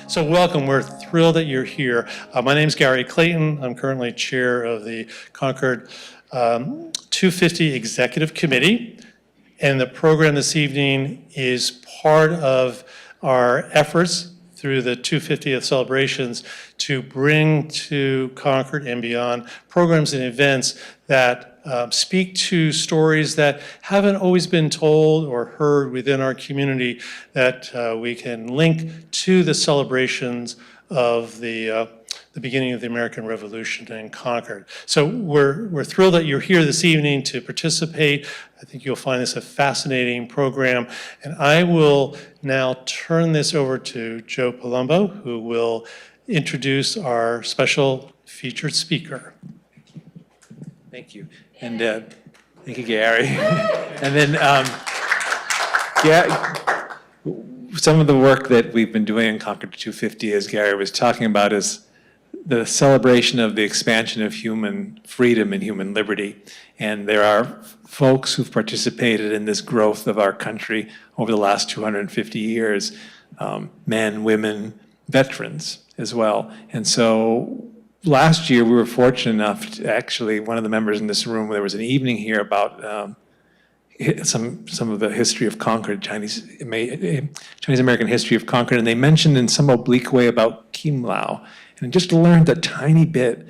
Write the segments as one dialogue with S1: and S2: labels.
S1: So welcome, we're thrilled that you're here. My name's Gary Clayton. I'm currently chair of the Concord 250 Executive Committee. And the program this evening is part of our efforts through the 250th celebrations to bring to Concord and beyond programs and events that speak to stories that haven't always been told or heard within our community that we can link to the celebrations of the beginning of the American Revolution in Concord. So we're thrilled that you're here this evening to participate. I think you'll find this a fascinating program. And I will now turn this over to Joe Palumbo, who will introduce our special featured speaker.
S2: Thank you. And thank you, Gary. And then, yeah, some of the work that we've been doing in Concord 250, as Gary was talking about, is the celebration of the expansion of human freedom and human liberty. And there are folks who've participated in this growth of our country over the last 250 years, men, women, veterans as well. And so last year, we were fortunate enough to actually, one of the members in this room, there was an evening here about some of the history of Concord, Chinese-American history of Concord, and they mentioned in some oblique way about Kimlau, and just learned a tiny bit.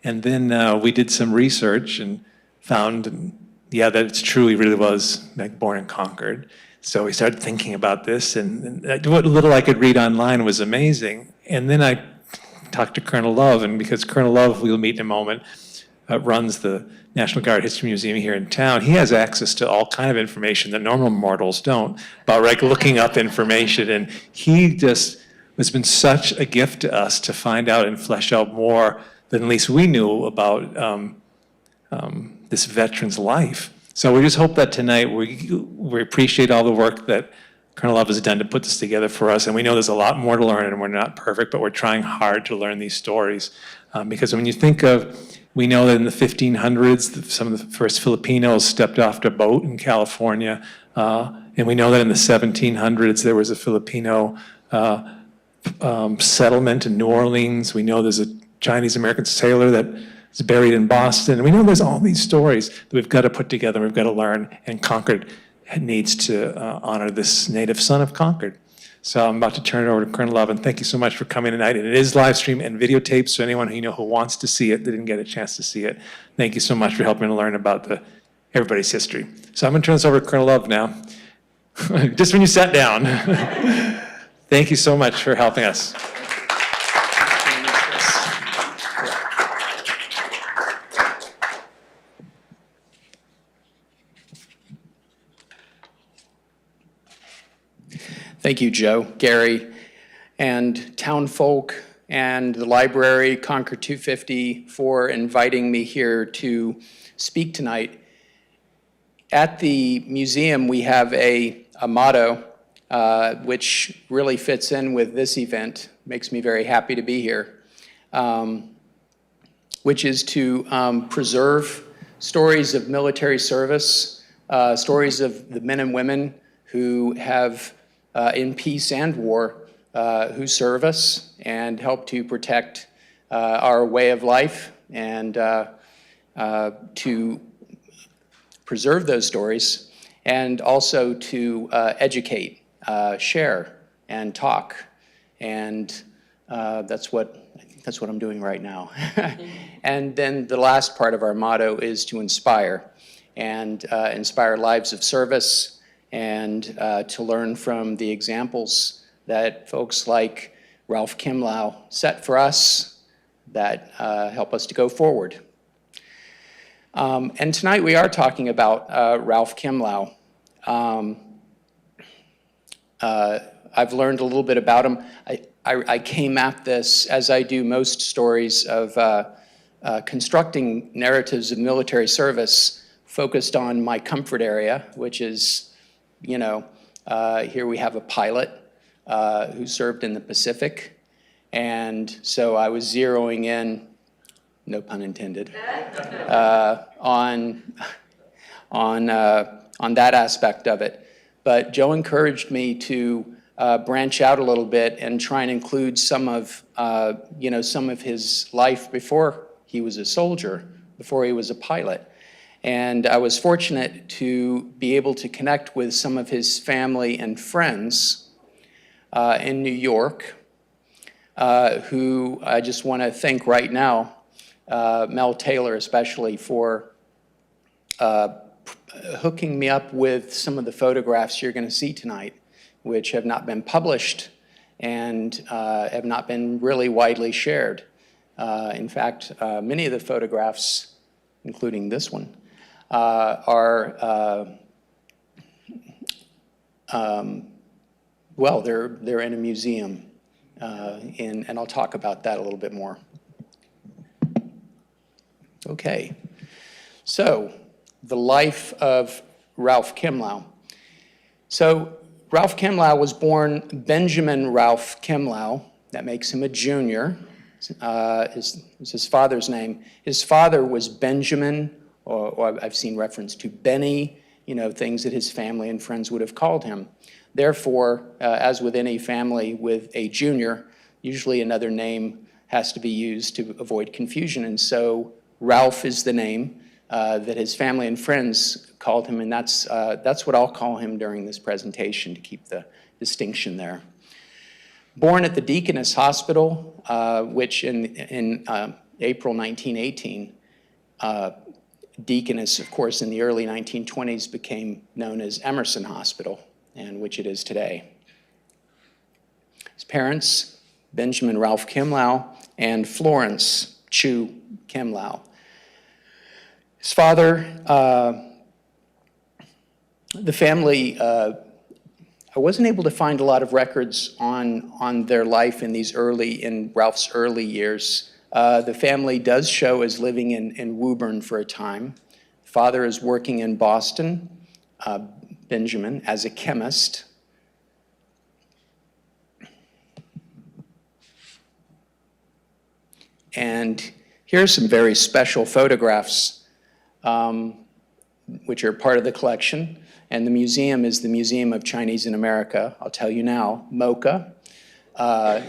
S2: And then we did some research and found, yeah, that it's true, he really was like born in Concord. So we started thinking about this, and what little I could read online was amazing. And then I talked to Colonel Love, and because Colonel Love, we'll meet in a moment, runs the National Guard History Museum here in town. He has access to all kind of information that normal mortals don't about like looking up information, and he just has been such a gift to us to find out and flesh out more than at least we knew about this veteran's life. So we just hope that tonight we appreciate all the work that Colonel Love has done to put this together for us, and we know there's a lot more to learn, and we're not perfect, but we're trying hard to learn these stories. Because when you think of, we know that in the 1500s, some of the first Filipinos stepped off a boat in California, and we know that in the 1700s, there was a Filipino settlement in New Orleans. We know there's a Chinese-American sailor that is buried in Boston. And we know there's all these stories that we've got to put together, we've got to learn, and Concord needs to honor this native son of Concord. So I'm about to turn it over to Colonel Love, and thank you so much for coming tonight. And it is live stream and videotaped, so anyone who who wants to see it, that didn't get a chance to see it, thank you so much for helping to learn about everybody's history. So I'm going to turn this over to Colonel Love now. Just when you sat down. Thank you so much for helping us.
S3: Thank you, Joe, Gary, and town folk, and the library, Concord 250, for inviting me here to speak tonight. At the museum, we have a motto which really fits in with this event, makes me very happy to be here, which is to preserve stories of military service, stories of the men and women who have in peace and war, who serve us and help to protect our way of life, and to preserve those stories, and also to educate, share, and talk. And that's what I'm doing right now. And then the last part of our motto is to inspire, and inspire lives of service, and to learn from the examples that folks like Ralph Kimlau set for us that help us to go forward. And tonight we are talking about Ralph Kimlau. I've learned a little bit about him. I came at this, as I do most stories of constructing narratives of military service, focused on my comfort area, which is, here we have a pilot who served in the Pacific. And so I was zeroing in, no pun intended, on that aspect of it. But Joe encouraged me to branch out a little bit and try and include some of his life before he was a soldier, before he was a pilot. And I was fortunate to be able to connect with some of his family and friends in New York, who I just want to thank right now, Mel Taylor especially, for hooking me up with some of the photographs you're going to see tonight, which have not been published and have not been really widely shared. In fact, many of the photographs, including this one, are, well, they're in a museum, and I'll talk about that a little bit more. Okay, so the life of Ralph Kimlau. So Ralph Kimlau was born Benjamin Ralph Kimlau. That makes him a junior. Is his father's name. His father was Benjamin, or I've seen reference to Benny, things that his family and friends would have called him. Therefore, as with any family with a junior, usually another name has to be used to avoid confusion. And so Ralph is the name that his family and friends called him, and that's what I'll call him during this presentation to keep the distinction there. Born at the Deaconess Hospital, which in April 1918, Deaconess, of course, in the early 1920s became known as Emerson Hospital, and which it is today. His parents, Benjamin Ralph Kimlau and Florence Chu Kimlau. His father, the family, I wasn't able to find a lot of records on their life in Ralph's early years. The family does show as living in Woburn for a time. Father is working in Boston, Benjamin, as a chemist. And here are some very special photographs which are part of the collection. And the museum is the Museum of Chinese in America, I'll tell you now, MoCA,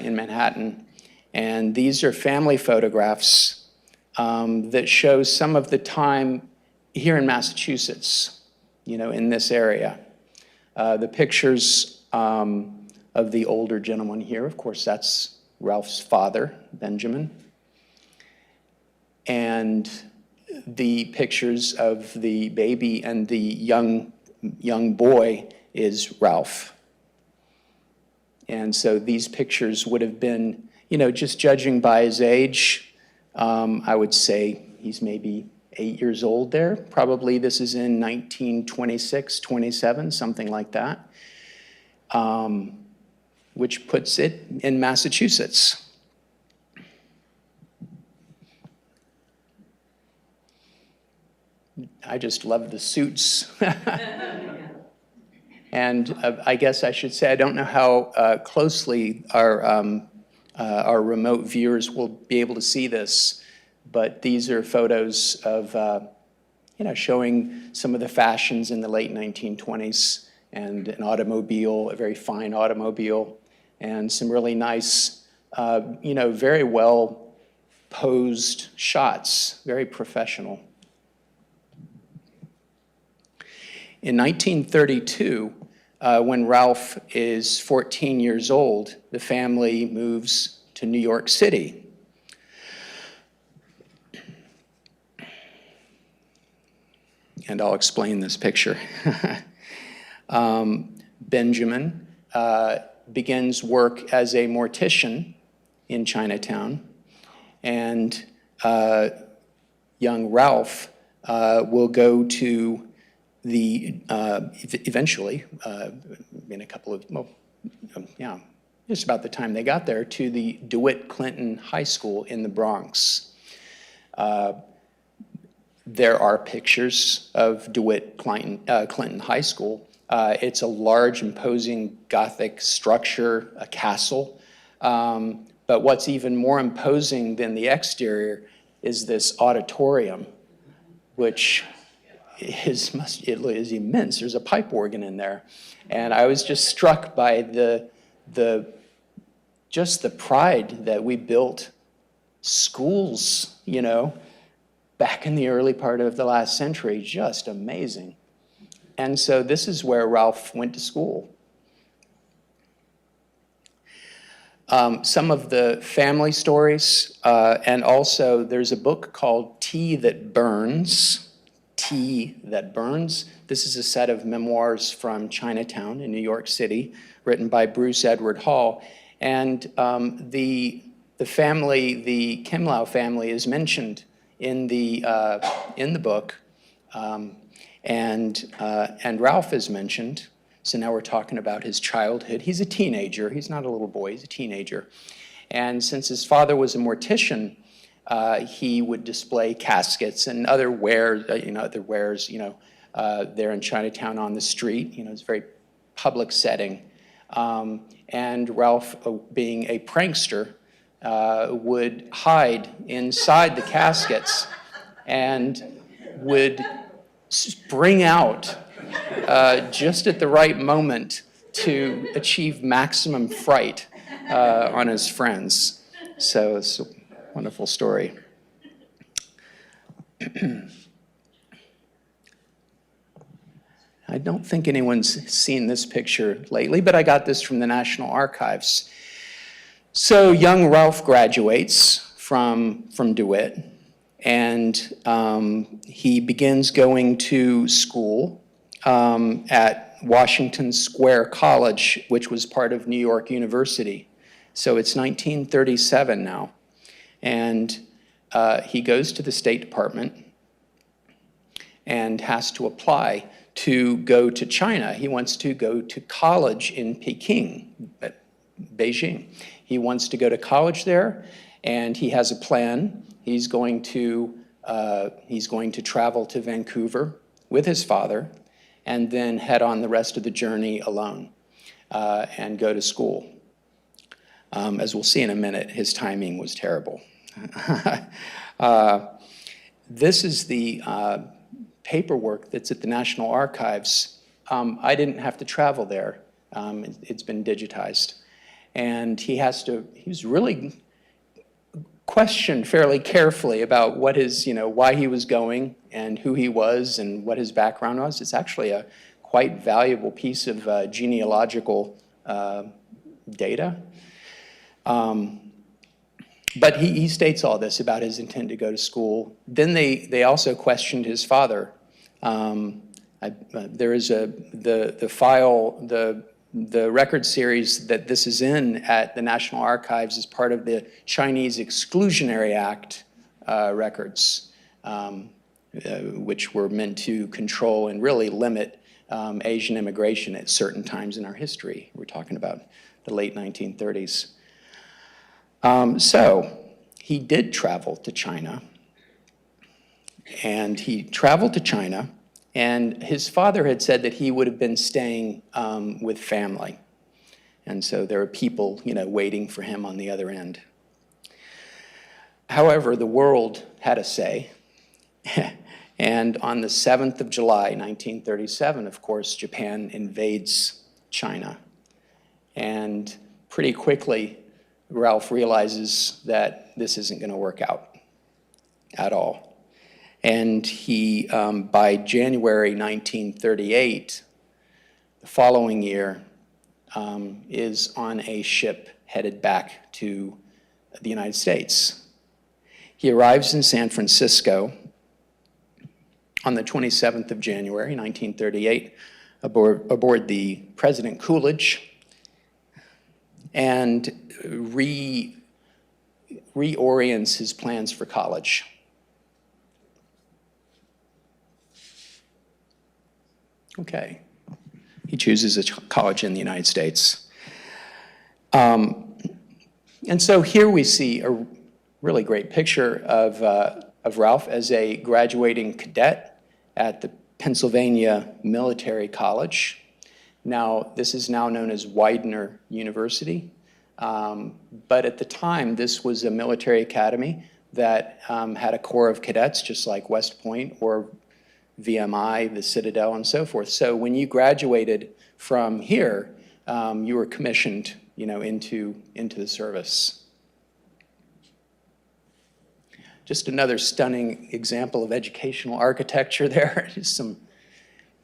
S3: in Manhattan. And these are family photographs that show some of the time here in Massachusetts, in this area. The pictures of the older gentleman here, of course, that's Ralph's father, Benjamin. And the pictures of the baby and the young boy is Ralph. And so these pictures would have been, just judging by his age, I would say he's maybe 8 years old there. Probably this is in 1926, 27, something like that, which puts it in Massachusetts. I just love the suits. And I guess I should say, I don't know how closely our remote viewers will be able to see this, but these are photos of, showing some of the fashions in the late 1920s and an automobile, a very fine automobile, and some really nice, very well posed shots, very professional. In 1932, when Ralph is 14 years old, the family moves to New York City. And I'll explain this picture. Benjamin begins work as a mortician in Chinatown, and young Ralph will go to eventually, in a couple of, just about the time they got there, to the DeWitt Clinton High School in the Bronx. There are pictures of DeWitt Clinton High School. It's a large, imposing Gothic structure, a castle. But what's even more imposing than the exterior is this auditorium, which is immense. There's a pipe organ in there. And I was just struck by the just the pride that we built schools, back in the early part of the last century, just amazing. And so this is where Ralph went to school. Some of the family stories, and also there's a book called Tea That Burns. Tea That Burns. This is a set of memoirs from Chinatown in New York City, written by Bruce Edward Hall. And the family, the Kimlau family, is mentioned in the book, and Ralph is mentioned. So now we're talking about his childhood. He's a teenager. He's not a little boy. He's a teenager. And since his father was a mortician, he would display caskets and other wares, there in Chinatown on the street. It's a very public setting. And Ralph, being a prankster, would hide inside the caskets and would spring out just at the right moment to achieve maximum fright on his friends. So it's a wonderful story. I don't think anyone's seen this picture lately, but I got this from the National Archives. So young Ralph graduates from DeWitt, and he begins going to school at Washington Square College, which was part of New York University. So it's 1937 now. And he goes to the State Department and has to apply to go to China. He wants to go to college in Peking, Beijing. He wants to go to college there, and he has a plan. He's going to travel to Vancouver with his father, and then head on the rest of the journey alone and go to school. As we'll see in a minute, his timing was terrible. This is the paperwork that's at the National Archives. I didn't have to travel there. It's been digitized. And he's really questioned fairly carefully about what his, why he was going and who he was and what his background was. It's actually a quite valuable piece of genealogical data. But he states all this about his intent to go to school. Then they also questioned his father. There is the file, the record series that this is in at the National Archives is part of the Chinese Exclusionary Act records, which were meant to control and really limit Asian immigration at certain times in our history. We're talking about the late 1930s. So he did travel to China, and and his father had said that he would have been staying with family. And so there are people, waiting for him on the other end. However, the world had a say. And on the 7th of July, 1937, of course, Japan invades China. And pretty quickly, Ralph realizes that this isn't going to work out at all. And he, by January 1938, the following year, is on a ship headed back to the United States. He arrives in San Francisco on the 27th of January, 1938, aboard the President Coolidge, and reorients his plans for college. Okay, he chooses a college in the United States. And so here we see a really great picture of Ralph as a graduating cadet at the Pennsylvania Military College. Now, this is now known as Widener University. But at the time, this was a military academy that had a corps of cadets, just like West Point or VMI, the Citadel, and so forth. So when you graduated from here, you were commissioned into the service. Just another stunning example of educational architecture there.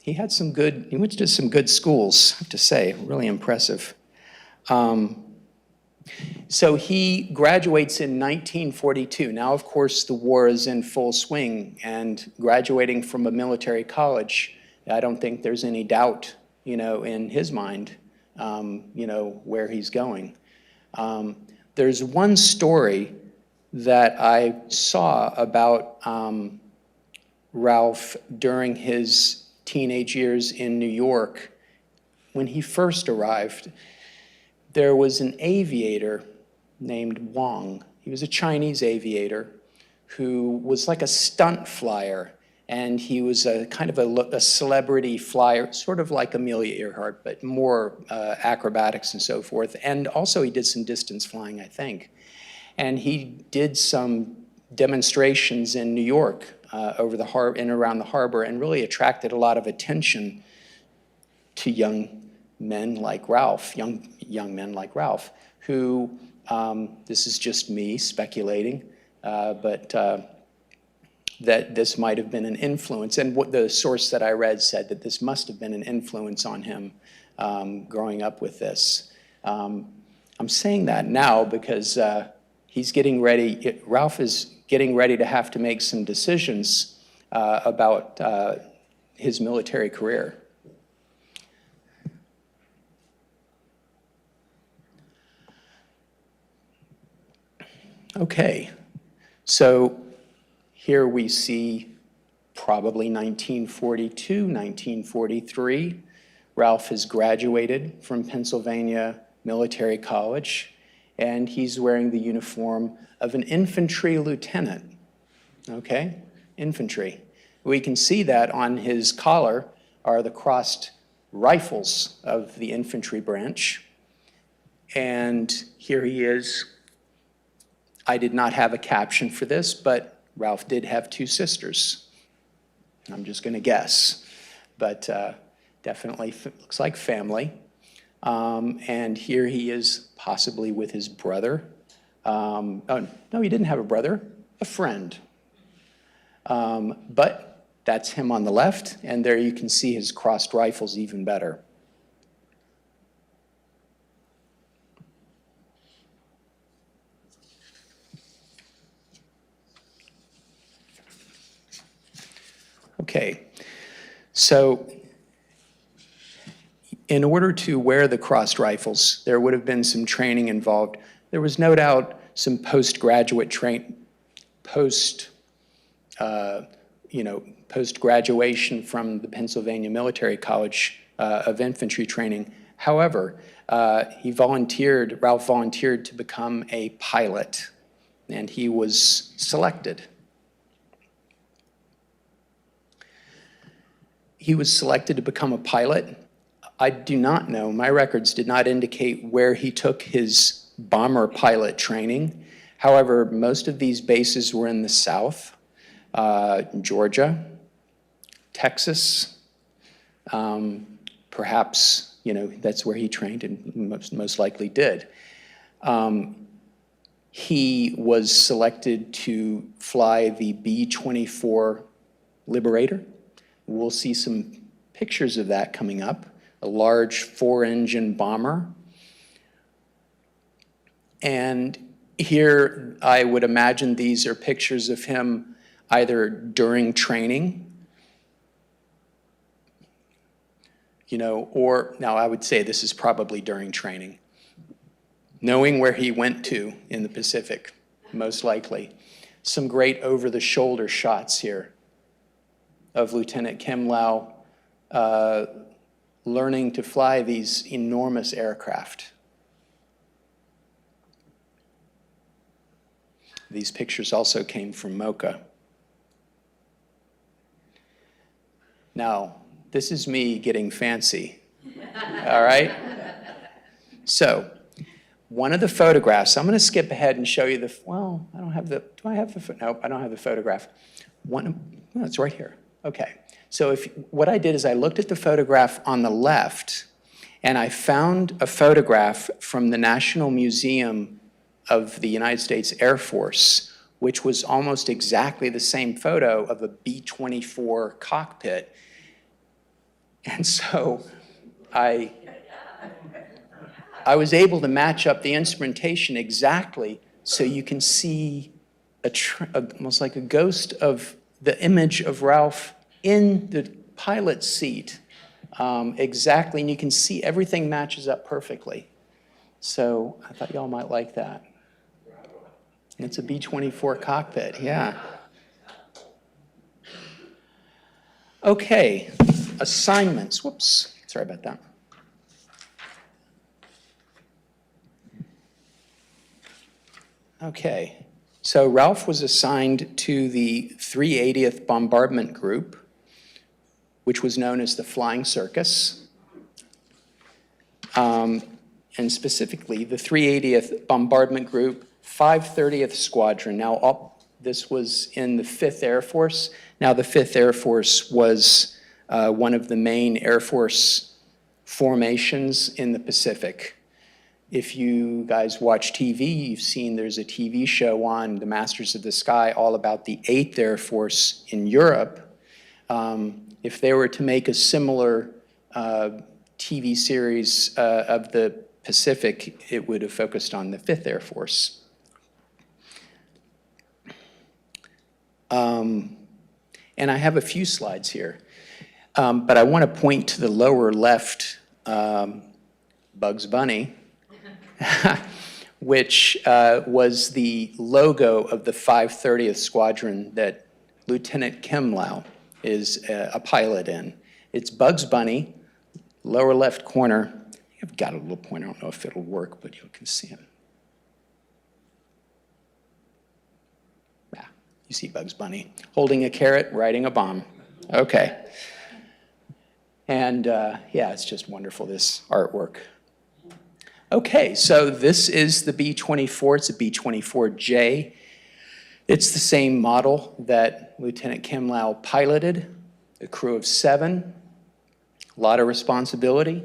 S3: He went to some good schools, I have to say, really impressive. So he graduates in 1942. Now, of course, the war is in full swing, and graduating from a military college, I don't think there's any doubt, in his mind, where he's going. There's one story that I saw about Ralph during his teenage years in New York. When he first arrived, there was an aviator named Wang. He was a Chinese aviator who was like a stunt flyer, and he was a kind of a celebrity flyer, sort of like Amelia Earhart, but more acrobatics and so forth. And also he did some distance flying, I think. And he did some demonstrations in New York over the harbor and around the harbor, and really attracted a lot of attention to young men like Ralph, young men like Ralph, who, this is just me speculating, but that this might have been an influence. And what the source that I read said that this must have been an influence on him growing up with this. I'm saying that now because he's getting ready, Ralph is getting ready to have to make some decisions about his military career. Okay, so here we see probably 1942, 1943. Ralph has graduated from Pennsylvania Military College, and he's wearing the uniform of an infantry lieutenant, okay? Infantry. We can see that on his collar are the crossed rifles of the infantry branch. And here he is. I did not have a caption for this, but Ralph did have two sisters. I'm just going to guess, but definitely looks like family. And here he is possibly with his brother. Oh, no, he didn't have a brother, a friend. But that's him on the left, and there you can see his crossed rifles even better. Okay, so in order to wear the crossed rifles, there would have been some training involved. There was no doubt some postgraduate post-graduation from the Pennsylvania Military College of Infantry training. However, Ralph volunteered to become a pilot, and he was selected. He was selected to become a pilot. I do not know, my records did not indicate where he took his bomber pilot training. However, most of these bases were in the South, Georgia, Texas, perhaps, that's where he trained and most likely did. He was selected to fly the B-24 Liberator. We'll see some pictures of that coming up, a large 4-engine bomber. And here, I would imagine these are pictures of him either during training, or now I would say this is probably during training, knowing where he went to in the Pacific, most likely. Some great over-the-shoulder shots here of Lieutenant Kimlau learning to fly these enormous aircraft. These pictures also came from MoCA. Now, this is me getting fancy, all right? So, one of the photographs, I'm going to skip ahead and show you the, well, I don't have the, do I have the, nope, I don't have the photograph. Oh, it's right here. Okay, so what I did is I looked at the photograph on the left, And I found a photograph from the National Museum of the United States Air Force, which was almost exactly the same photo of a B-24 cockpit. And so I was able to match up the instrumentation exactly so you can see almost like a ghost of the image of Ralph in the pilot's seat. Exactly, and you can see everything matches up perfectly. So I thought y'all might like that. It's a B-24 cockpit, yeah. Okay, assignments. Whoops, sorry about that. Okay, so Ralph was assigned to the 380th Bombardment Group, which was known as the Flying Circus. And specifically, the 380th Bombardment Group, 530th Squadron. Now, this was in the 5th Air Force. Now, the 5th Air Force was one of the main Air Force formations in the Pacific. If you guys watch TV, you've seen there's a TV show on the Masters of the Sky all about the 8th Air Force in Europe. If they were to make a similar TV series of the Pacific, it would have focused on the 5th Air Force. And I have a few slides here, but I want to point to the lower left, Bugs Bunny, which was the logo of the 530th Squadron that Lieutenant Kimlau is a pilot in. It's Bugs Bunny, lower left corner. I've got a little pointer, I don't know if it'll work, but you can see him. Yeah, you see Bugs Bunny holding a carrot, riding a bomb. Okay. And yeah, it's just wonderful, this artwork. Okay, so this is the B-24, it's a B-24J. It's the same model that Lieutenant Kimlau piloted, a crew of 7, a lot of responsibility.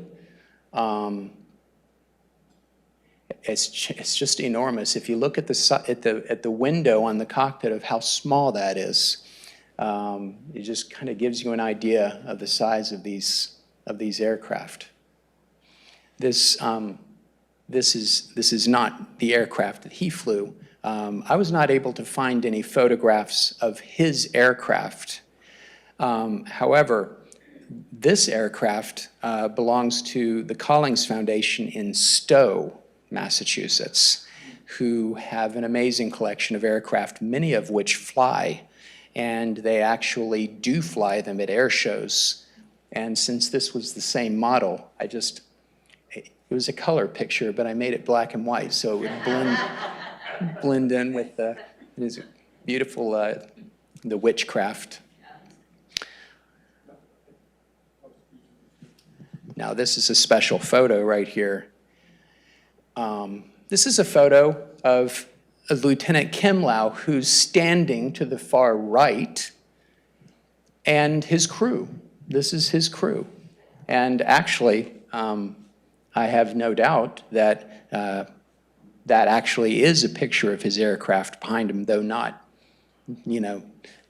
S3: It's just enormous. If you look at the window on the cockpit of how small that is, it just kind of gives you an idea of the size of these aircraft. This is not the aircraft that he flew. I was not able to find any photographs of his aircraft. However, this aircraft belongs to the Collings Foundation in Stowe, Massachusetts, who have an amazing collection of aircraft, many of which fly, and they actually do fly them at air shows. And since this was the same model, it was a color picture, but I made it black and white, so it would blend in with it is beautiful, the witchcraft. Now, this is a special photo right here. This is a photo of Lieutenant Kimlau, who's standing to the far right, and his crew. This is his crew. And actually, I have no doubt that that actually is a picture of his aircraft behind him, though not,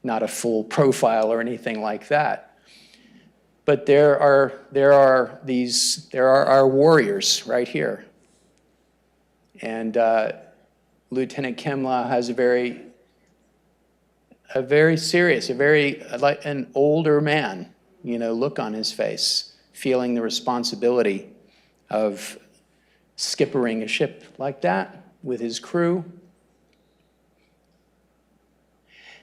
S3: not a full profile or anything like that. But there are our warriors right here. And Lieutenant Kimlau has a very serious, like an older man, look on his face, feeling the responsibility of skippering a ship like that with his crew.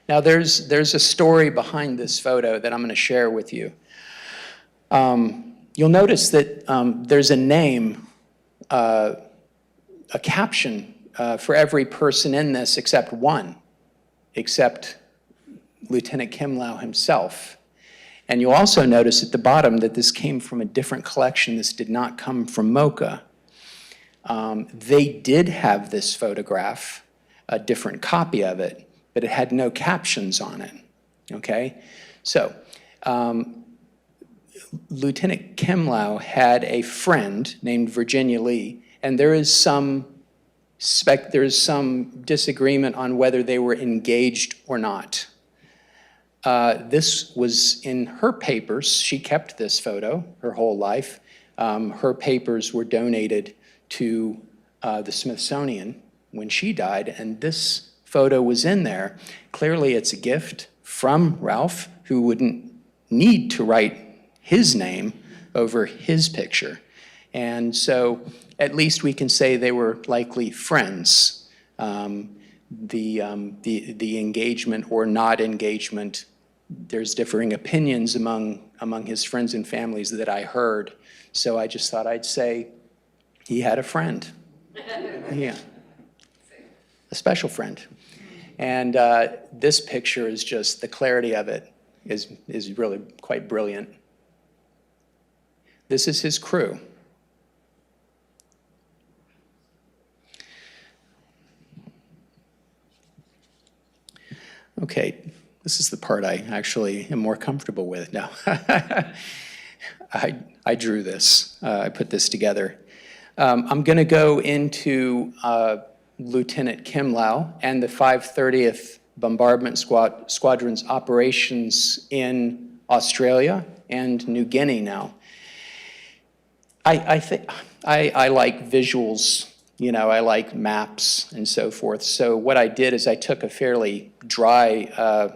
S3: Now, there's a story behind this photo that I'm going to share with you. You'll notice that there's a name, a caption for every person in this except one, except Lieutenant Kimlau himself. And you'll also notice at the bottom that this came from a different collection. This did not come from MoCA. They did have this photograph, a different copy of it, but it had no captions on it, okay? So Lieutenant Kimlau had a friend named Virginia Lee, and there is some disagreement on whether they were engaged or not. This was in her papers. She kept this photo her whole life. Her papers were donated to the Smithsonian when she died, and this photo was in there. Clearly, it's a gift from Ralph, who wouldn't need to write his name over his picture. And so at least we can say they were likely friends. The engagement or not engagement, there's differing opinions among his friends and families that I heard. So I just thought I'd say he had a friend. Yeah, a special friend. And this picture is just, the clarity of it is really quite brilliant. This is his crew. Okay, this is the part I actually am more comfortable with. No, I drew this. I put this together. I'm going to go into Lieutenant Kimlau and the 530th Bombardment Squadron's operations in Australia and New Guinea now. I think I like visuals. You know, I like maps and so forth. So what I did is I took a fairly dry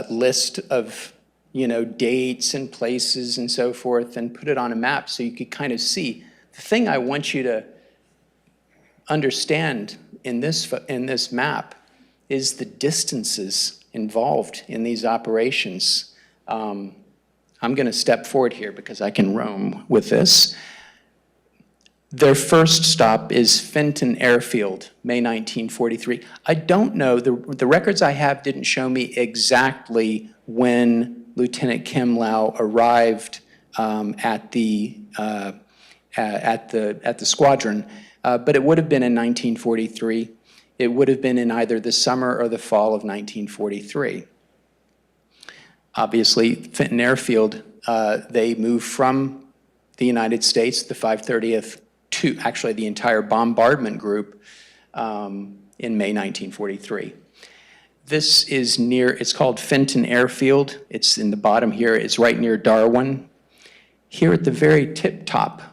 S3: list of, you know, dates and places and so forth and put it on a map so you could kind of see. The thing I want you to understand in this map is the distances involved in these operations. I'm going to step forward here because I can roam with this. Their first stop is Fenton Airfield, May 1943. I don't know, the records I have didn't show me exactly when Lieutenant Kimlau arrived at the squadron, but it would have been in 1943. It would have been in either the summer or the fall of 1943. Obviously, Fenton Airfield, they moved from the United States, the 530th, to actually the entire bombardment group in May 1943. This is near, it's called Fenton Airfield. It's in the bottom here. It's right near Darwin. Here at the very tip top,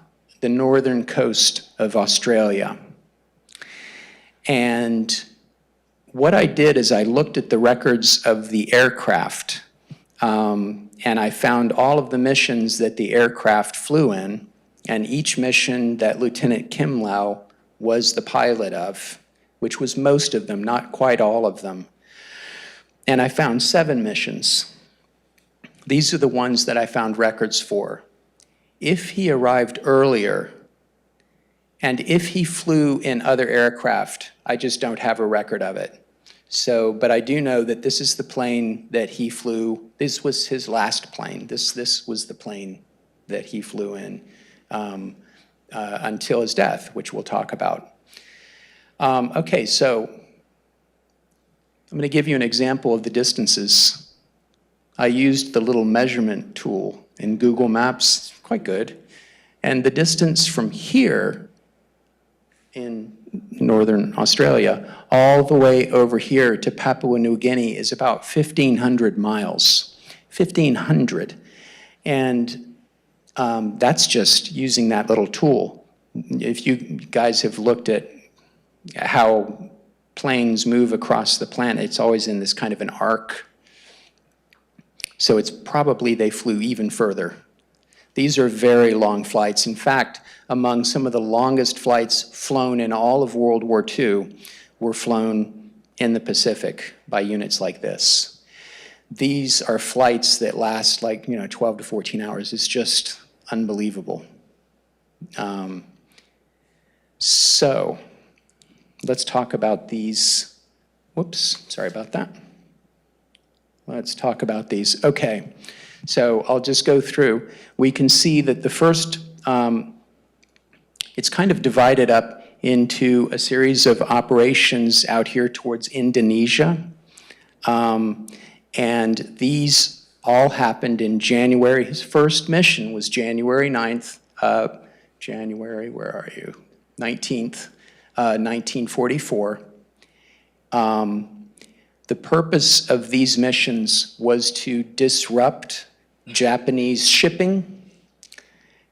S3: the northern coast of Australia. And what I did is I looked at the records of the aircraft, and I found all of the missions that the aircraft flew in, and each mission that Lieutenant Kimlau was the pilot of, which was most of them, not quite all of them. And I found 7 missions. These are the ones that I found records for. If he arrived earlier, and if he flew in other aircraft, I just don't have a record of it. So, but I do know that this is the plane that he flew. This was his last plane. This was the plane that he flew in until his death, which we'll talk about. Okay, so I'm going to give you an example of the distances. I used the little measurement tool in Google Maps, quite good. And the distance from here in northern Australia all the way over here to Papua New Guinea is about 1,500 miles, 1,500. And that's just using that little tool. If you guys have looked at how planes move across the planet, it's always in this kind of an arc. So it's probably they flew even further. These are very long flights. In fact, among some of the longest flights flown in all of World War II were flown in the Pacific by units like this. These are flights that last like, 12 to 14 hours. It's just unbelievable. So let's talk about these. Whoops, sorry about that. Let's talk about these. Okay, so I'll just go through. We can see that the first, it's kind of divided up into a series of operations out here towards Indonesia. And these all happened in January. His first mission was January 9th, January, where are you? 19th, 1944. The purpose of these missions was to disrupt Japanese shipping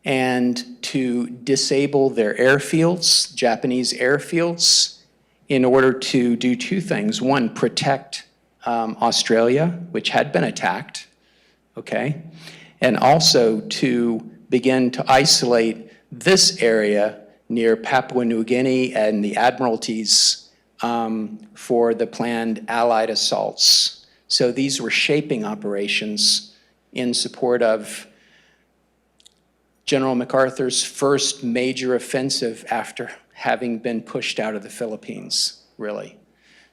S3: and to disable their airfields, Japanese airfields, in order to do two things. One, protect Australia, which had been attacked, okay? And also to begin to isolate this area near Papua New Guinea and the Admiralties for the planned Allied assaults. So these were shaping operations in support of General MacArthur's first major offensive after having been pushed out of the Philippines, really.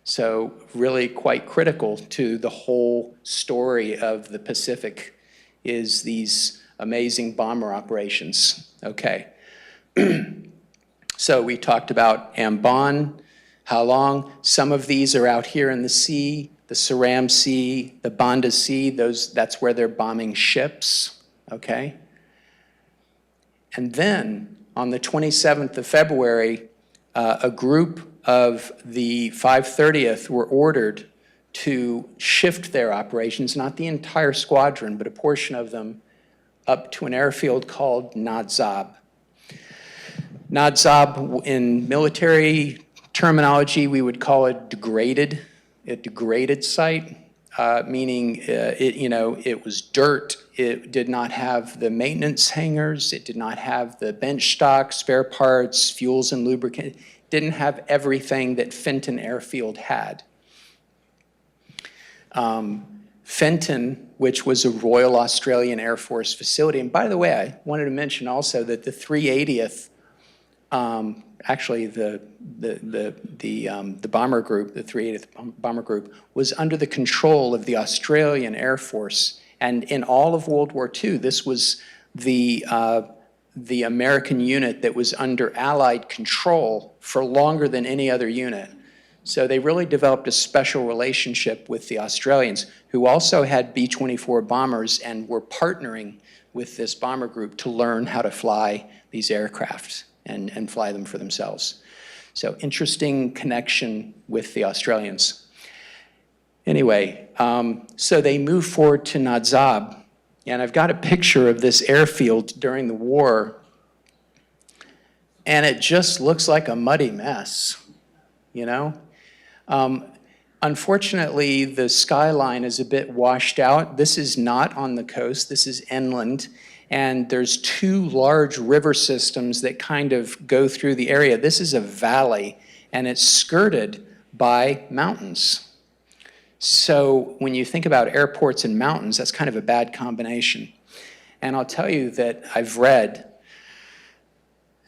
S3: So really quite critical to the whole story of the Pacific is these amazing bomber operations. Okay. So we talked about Ambon, how long. Some of these are out here in the sea, the Saram Sea, the Banda Sea, that's where they're bombing ships, okay? And then on the 27th of February, a group of the 530th were ordered to shift their operations, not the entire squadron, but a portion of them, up to an airfield called Nadzab. Nadzab, in military terminology, we would call it degraded, a degraded site, meaning it was dirt. It did not have the maintenance hangars. It did not have the bench stock, spare parts, fuels and lubricant. It didn't have everything that Fenton Airfield had. Fenton, which was a Royal Australian Air Force facility, and by the way, I wanted to mention also that the 380th, actually the bomber group, the 380th Bomber Group, was under the control of the Australian Air Force. And in all of World War II, this was the American unit that was under Allied control for longer than any other unit. So they really developed a special relationship with the Australians, who also had B-24 bombers and were partnering with this bomber group to learn how to fly these aircraft and fly them for themselves. So interesting connection with the Australians. Anyway, so they moved forward to Nadzab, and I've got a picture of this airfield during the war, and it just looks like a muddy mess, you know? Unfortunately, the skyline is a bit washed out. This is not on the coast, this is inland, and there's two large river systems that kind of go through the area. This is a valley, and it's skirted by mountains. So when you think about airports and mountains, that's kind of a bad combination. And I'll tell you that I've read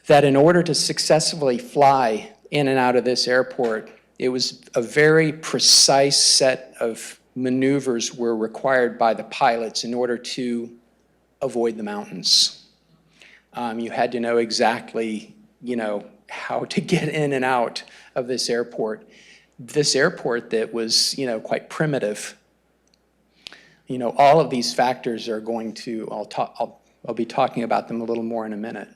S3: that in order to successfully fly in and out of this airport, it was a very precise set of maneuvers were required by the pilots in order to avoid the mountains. You had to know exactly, how to get in and out of this airport. This airport that was, quite primitive. All of these factors are going to, I'll be talking about them a little more in a minute.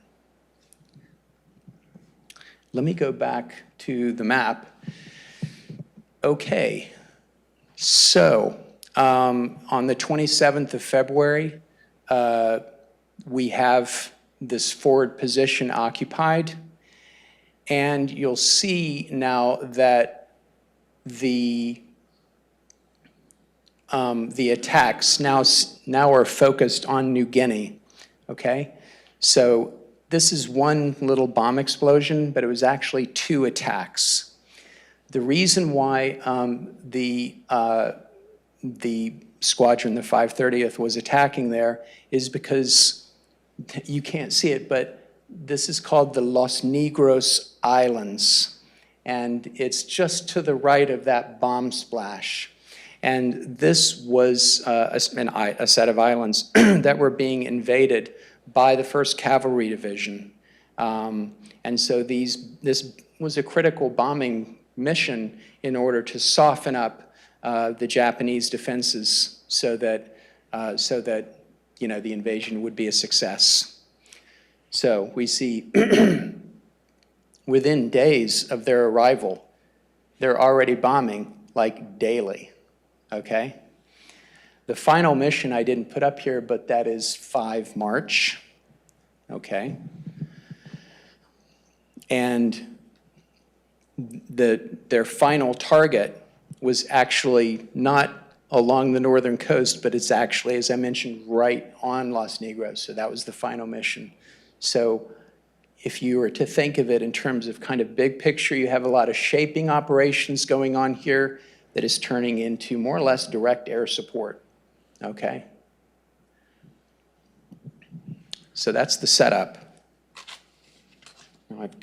S3: Let me go back to the map. Okay, so on the 27th of February, we have this forward position occupied, and you'll see now that the attacks now are focused on New Guinea, okay? So this is one little bomb explosion, but it was actually two attacks. The reason why the squadron, the 530th, was attacking there is because you can't see it, but this is called the Los Negros Islands, and it's just to the right of that bomb splash. And this was a set of islands that were being invaded by the 1st Cavalry Division. And so this was a critical bombing mission in order to soften up the Japanese defenses so that so that, the invasion would be a success. So we see within days of their arrival, they're already bombing like daily, okay? The final mission I didn't put up here, but that is 5 March, okay? And their final target was actually not along the northern coast, but it's actually, as I mentioned, right on Los Negros. So that was the final mission. So if you were to think of it in terms of kind of big picture, you have a lot of shaping operations going on here that is turning into more or less direct air support, okay? So that's the setup. Now I've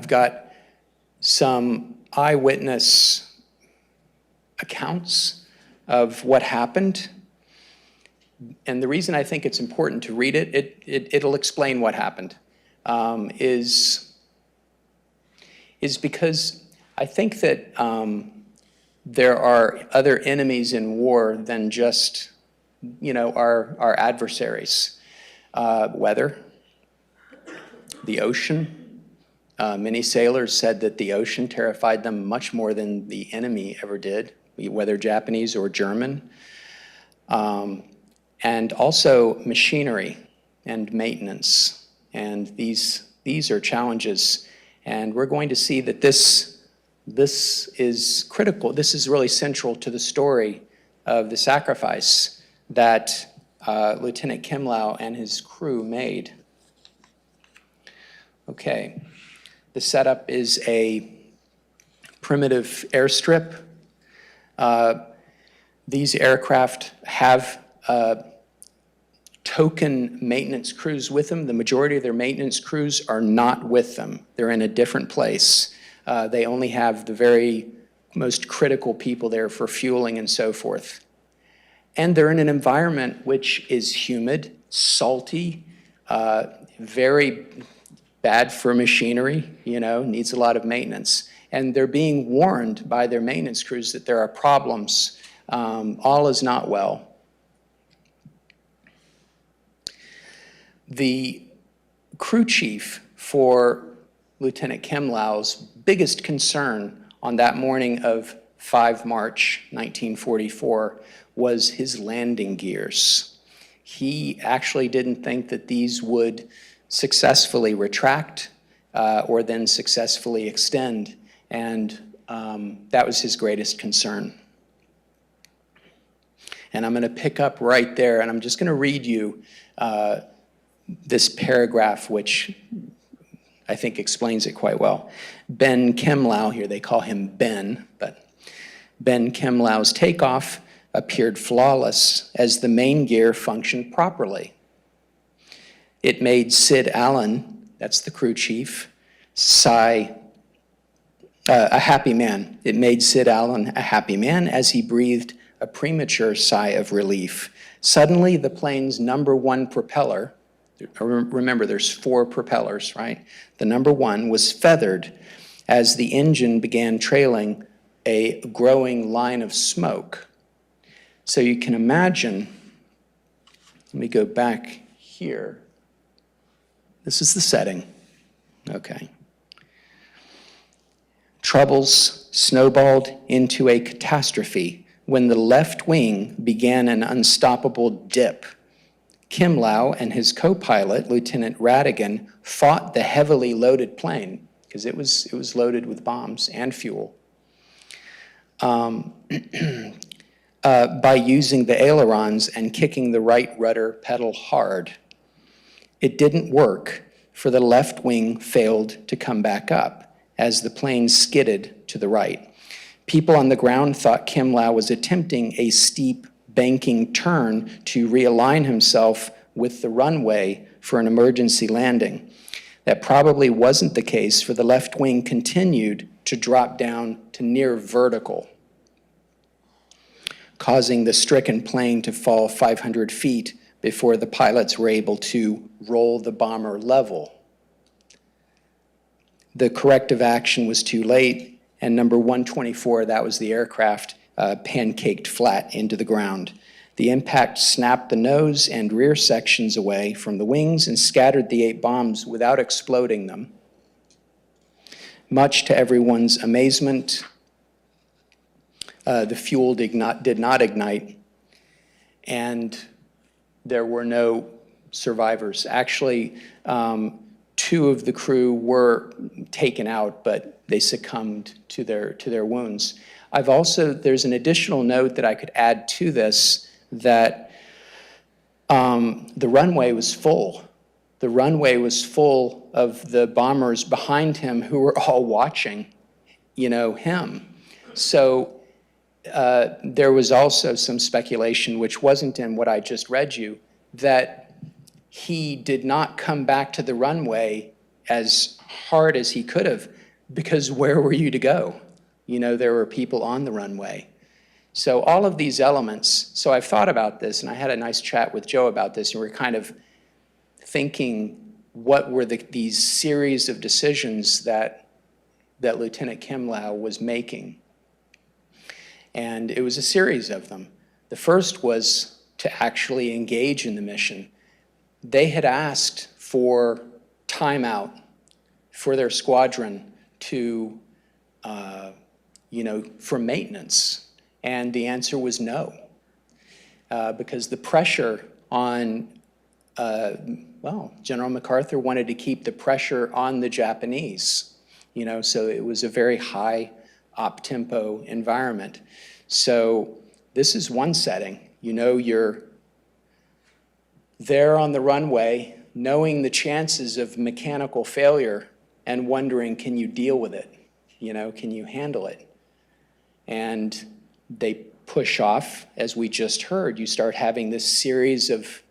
S3: got some eyewitness accounts of what happened. And the reason I think it's important to read it, it'll explain what happened, is because I think that there are other enemies in war than just, our adversaries. Weather, the ocean. Many sailors said that the ocean terrified them much more than the enemy ever did, whether Japanese or German. And also machinery and maintenance. And these are challenges. And we're going to see that this is critical. This is really central to the story of the sacrifice that Lieutenant Kimlau and his crew made. Okay. The setup is a primitive airstrip. These aircraft have token maintenance crews with them. The majority of their maintenance crews are not with them. They're in a different place. They only have the very most critical people there for fueling and so forth. And they're in an environment which is humid, salty, very bad for machinery, needs a lot of maintenance. And they're being warned by their maintenance crews that there are problems. All is not well. The crew chief for Lieutenant Kimlau's biggest concern on that morning of 5 March 1944 was his landing gears. He actually didn't think that these would successfully retract or then successfully extend, and that was his greatest concern. And I'm going to pick up right there, and I'm just going to read you this paragraph, which I think explains it quite well. Ben Kimlau, here they call him Ben, but Ben Kimlau's takeoff appeared flawless as the main gear functioned properly. It made Sid Allen, that's the crew chief, sigh, a happy man. It made Sid Allen a happy man as he breathed a premature sigh of relief. Suddenly, the plane's number 1 propeller, remember there's 4 propellers, right? The number 1 was feathered as the engine began trailing a growing line of smoke. So you can imagine, let me go back here. This is the setting, okay. Troubles snowballed into a catastrophe when the left wing began an unstoppable dip. Kimlau and his co-pilot, Lieutenant Radigan, fought the heavily loaded plane, because it was loaded with bombs and fuel, by using the ailerons and kicking the right rudder pedal hard. It didn't work, for the left wing failed to come back up as the plane skidded to the right. People on the ground thought Kimlau was attempting a steep banking turn to realign himself with the runway for an emergency landing. That probably wasn't the case, for the left wing continued to drop down to near vertical, causing the stricken plane to fall 500 feet before the pilots were able to roll the bomber level. The corrective action was too late, and number 124, that was the aircraft, pancaked flat into the ground. The impact snapped the nose and rear sections away from the wings and scattered the 8 bombs without exploding them. Much to everyone's amazement, the fuel did not ignite, and there were no survivors. Actually, 2 of the crew were taken out, but they succumbed to their wounds. There's an additional note that I could add to this, that the runway was full. The runway was full of the bombers behind him who were all watching, him. So there was also some speculation, which wasn't in what I just read you, that he did not come back to the runway as hard as he could have, because where were you to go? There were people on the runway. So all of these elements, so I've thought about this, and I had a nice chat with Joe about this, and we're kind of thinking, what were these series of decisions that Lieutenant Kimlau was making? And it was a series of them. The first was to actually engage in the mission. They had asked for timeout for their squadron to, for maintenance. And the answer was no, because the pressure on, General MacArthur wanted to keep the pressure on the Japanese, so it was a very high op-tempo environment. So this is one setting. You're there on the runway, knowing the chances of mechanical failure and wondering, can you deal with it? Can you handle it? And they push off, as we just heard. You start having this series of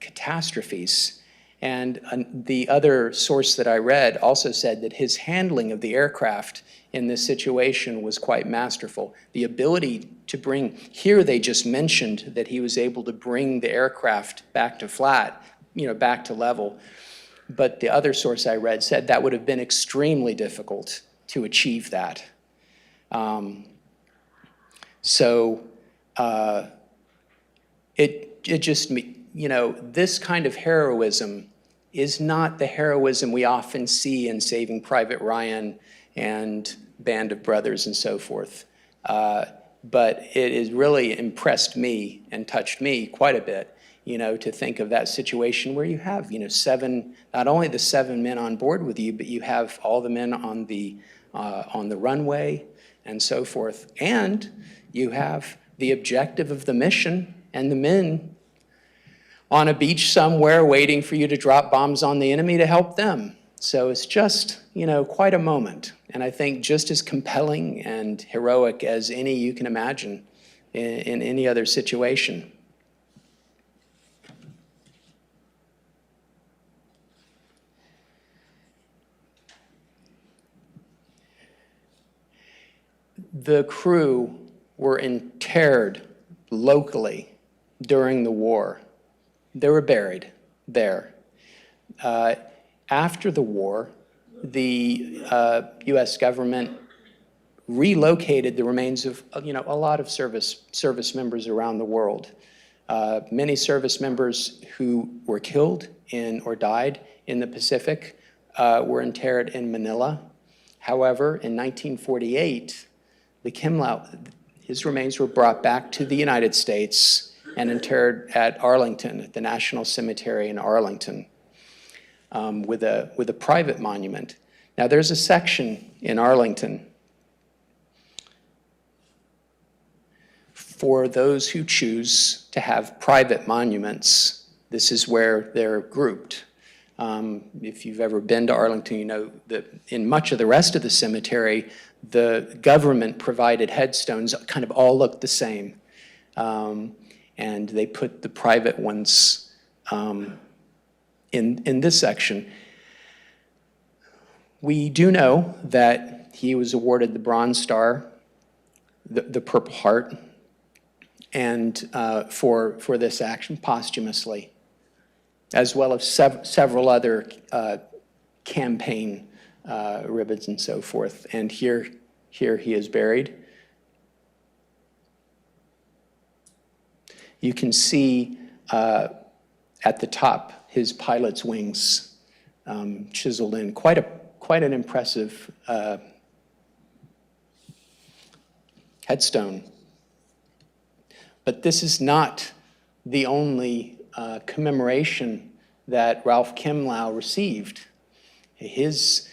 S3: catastrophes. And the other source that I read also said that his handling of the aircraft in this situation was quite masterful. The ability to bring, here they just mentioned that he was able to bring the aircraft back to flat, back to level. But the other source I read said that would have been extremely difficult to achieve that. It just, this kind of heroism is not the heroism we often see in Saving Private Ryan and Band of Brothers and so forth. But it has really impressed me and touched me quite a bit, to think of that situation where you have, not only the 7 men on board with you, but you have all the men on the runway and so forth. And you have the objective of the mission and the men on a beach somewhere waiting for you to drop bombs on the enemy to help them. So it's just, quite a moment. And I think just as compelling and heroic as any you can imagine in any other situation. The crew were interred locally during the war. They were buried there. After the war, the U.S. government relocated the remains of a lot of service members around the world. Many service members who were killed or died in the Pacific were interred in Manila. However, in 1948, the Kimlau, his remains were brought back to the United States and interred at Arlington, at the National Cemetery in Arlington, with a private monument. Now, there's a section in Arlington for those who choose to have private monuments. This is where they're grouped. If you've ever been to Arlington, you know that in much of the rest of the cemetery, the government-provided headstones kind of all look the same. And they put the private ones in this section. We do know that he was awarded the Bronze Star, the Purple Heart, and for this action posthumously, as well as several other campaign ribbons and so forth. And here Here he is buried. You can see at the top his pilot's wings chiseled in. Quite an impressive headstone. But this is not the only commemoration that Ralph Kimlau received. He'd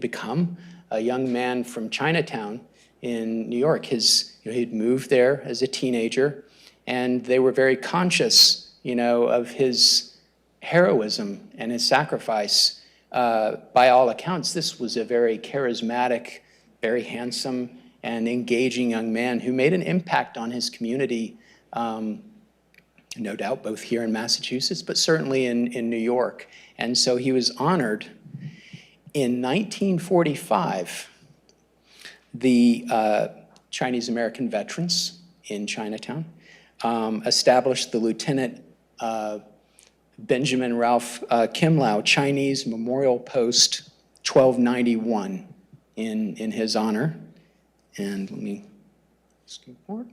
S3: become a young man from Chinatown in New York. He'd moved there as a teenager, and they were very conscious, of his heroism and his sacrifice. By all accounts, this was a very charismatic, very handsome, and engaging young man who made an impact on his community, no doubt both here in Massachusetts, but certainly in New York. And so he was honored. In 1945, the Chinese American veterans in Chinatown established the Lieutenant Benjamin Ralph Kimlau Chinese Memorial Post 1291 in his honor. And let me skip forward.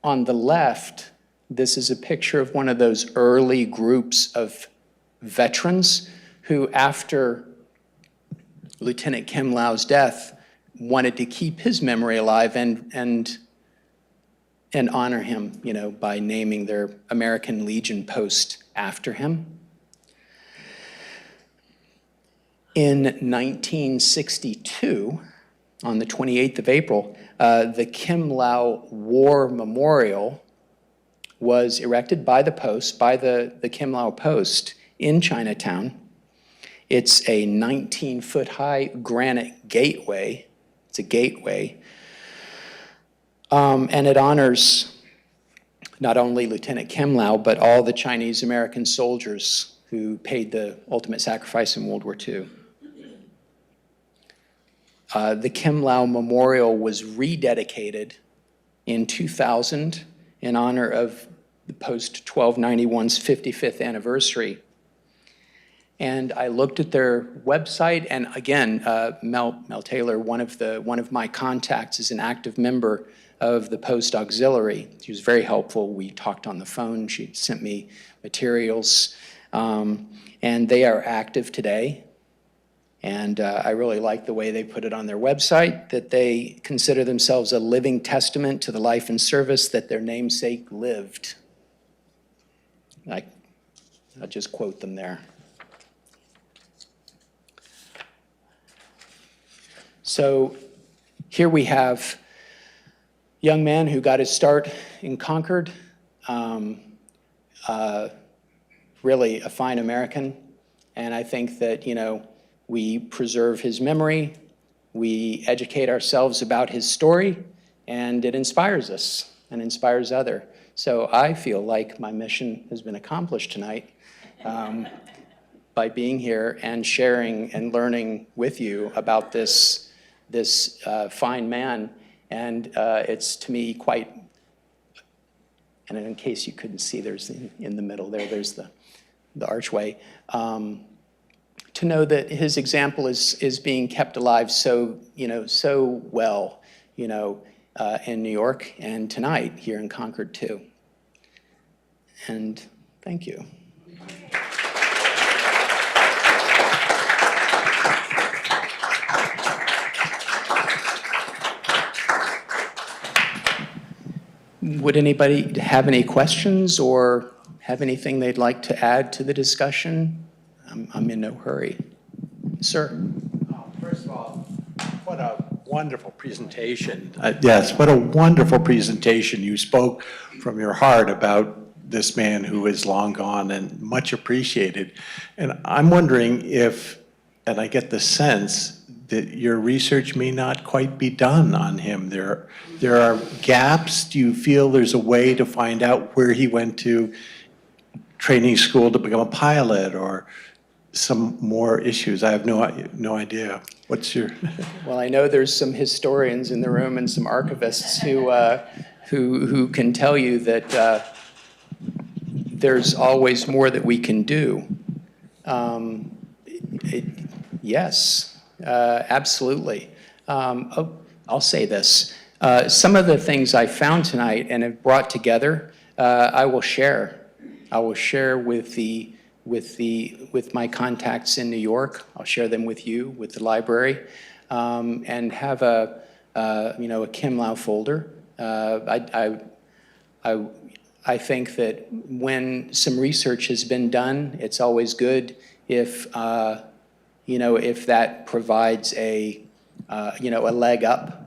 S3: On the left, this is a picture of one of those early groups of veterans who, after Lieutenant Kimlau's death, wanted to keep his memory alive and honor him, by naming their American Legion post after him. In 1962, on the 28th of April, the Kimlau War Memorial was erected by the Post, by the Kimlau Post in Chinatown. It's a 19-foot-high granite gateway. It's a gateway. And it honors not only Lieutenant Kimlau, but all the Chinese American soldiers who paid the ultimate sacrifice in World War II. The Kimlau Memorial was rededicated in 2000 in honor of the Post 1291's 55th anniversary. And I looked at their website, and again, Mel Taylor, one of my contacts, is an active member of the Post Auxiliary. She was very helpful. We talked on the phone. She sent me materials, and they are active today. And I really like the way they put it on their website, that they consider themselves a living testament to the life and service that their namesake lived. I'll just quote them there. So here we have a young man who got his start in Concord, really a fine American. And I think that, we preserve his memory, we educate ourselves about his story, and it inspires us and inspires others. So I feel like my mission has been accomplished tonight by being here and sharing and learning with you about this fine man. And it's, to me, quite, and in case you couldn't see, there's in the middle there's the archway. To know that his example is being kept alive so well, in New York, and tonight here in Concord too. And thank you. Would anybody have any questions or have anything they'd like to add to the discussion? I'm in no hurry. Sir?
S4: First of all, what a wonderful presentation. Yes, what a wonderful presentation. You spoke from your heart about this man who is long gone and much appreciated. And I'm wondering if, and I get the sense that your research may not quite be done on him. There are gaps. Do you feel there's a way to find out where he went to training school to become a pilot, or some more issues? I have no idea. What's your?
S3: Well, I know there's some historians in the room and some archivists who can tell you that there's always more that we can do. Yes, Absolutely. I'll say this. Some of the things I found tonight and have brought together, I will share. I will share with my contacts in New York. I'll share them with you, with the library, and have a Kimlau folder. I think that when some research has been done, it's always good if if that provides a leg up,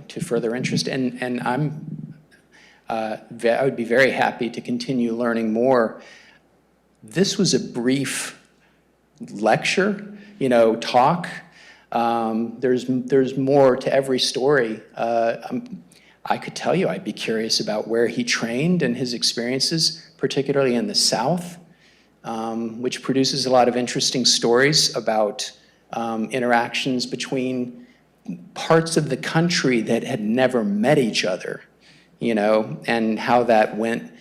S3: to further interest. And I would be very happy to continue learning more. This was a brief lecture, talk. There's more to every story. I could tell you I'd be curious about where he trained and his experiences, particularly in the South, which produces a lot of interesting stories about interactions between parts of the country that had never met each other, and how that went,